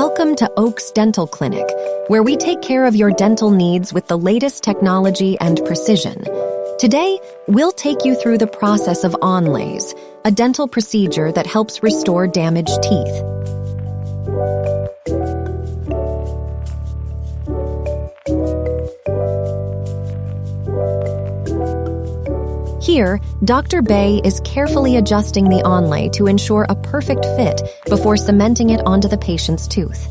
Welcome to Oaks Dental Clinic, where we take care of your dental needs with the latest technology and precision. Today, we'll take you through the process of Onlays, a dental procedure that helps restore damaged teeth. Here, Dr. Bay is carefully adjusting the onlay to ensure a perfect fit before cementing it onto the patient's tooth.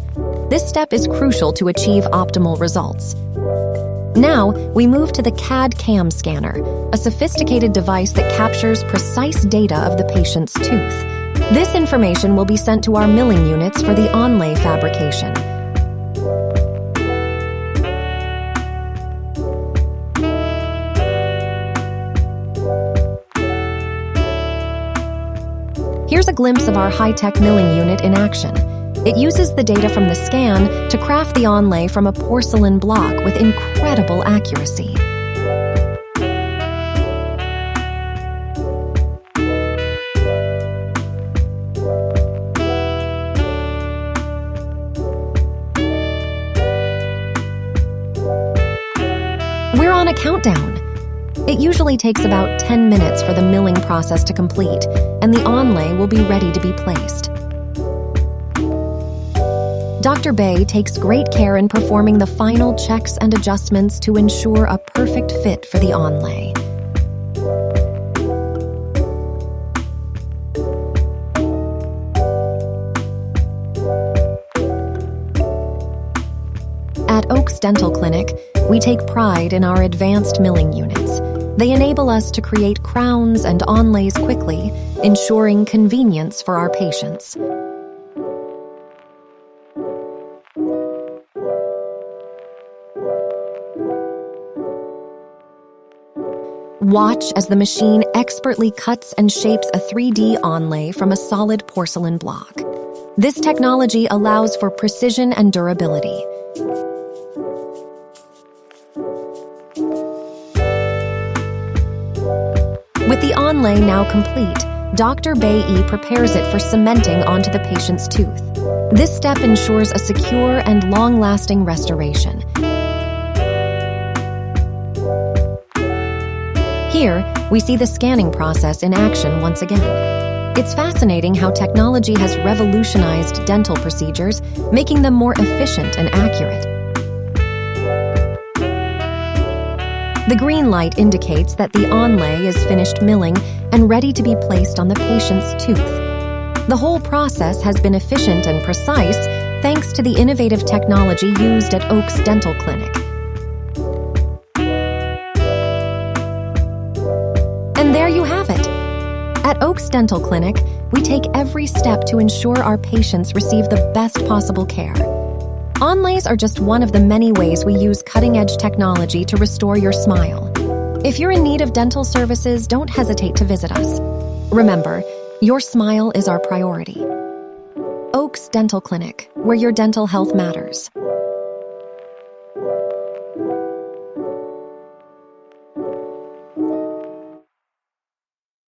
This step is crucial to achieve optimal results. Now, we move to the CAD/CAM scanner, a sophisticated device that captures precise data of the patient's tooth. This information will be sent to our milling units for the onlay fabrication. Here's a glimpse of our high-tech milling unit in action. It uses the data from the scan to craft the onlay from a porcelain block with incredible accuracy. We're on a countdown. It usually takes about 10 minutes for the milling process to complete, and the onlay will be ready to be placed. Dr. Bay takes great care in performing the final checks and adjustments to ensure a perfect fit for the onlay. At Oaks Dental Clinic, we take pride in our advanced milling units. They enable us to create crowns and onlays quickly, ensuring convenience for our patients. Watch as the machine expertly cuts and shapes a 3D onlay from a solid porcelain block. This technology allows for precision and durability. With the onlay now complete, Dr. Bay prepares it for cementing onto the patient's tooth. This step ensures a secure and long-lasting restoration. Here, we see the scanning process in action once again. It's fascinating how technology has revolutionized dental procedures, making them more efficient and accurate. The green light indicates that the onlay is finished milling and ready to be placed on the patient's tooth. The whole process has been efficient and precise thanks to the innovative technology used at Oaks Dental Clinic. And there you have it. At Oaks Dental Clinic, we take every step to ensure our patients receive the best possible care. Onlays are just one of the many ways we use cutting-edge technology to restore your smile. If you're in need of dental services, don't hesitate to visit us. Remember, your smile is our priority. Oaks Dental Clinic, where your dental health matters.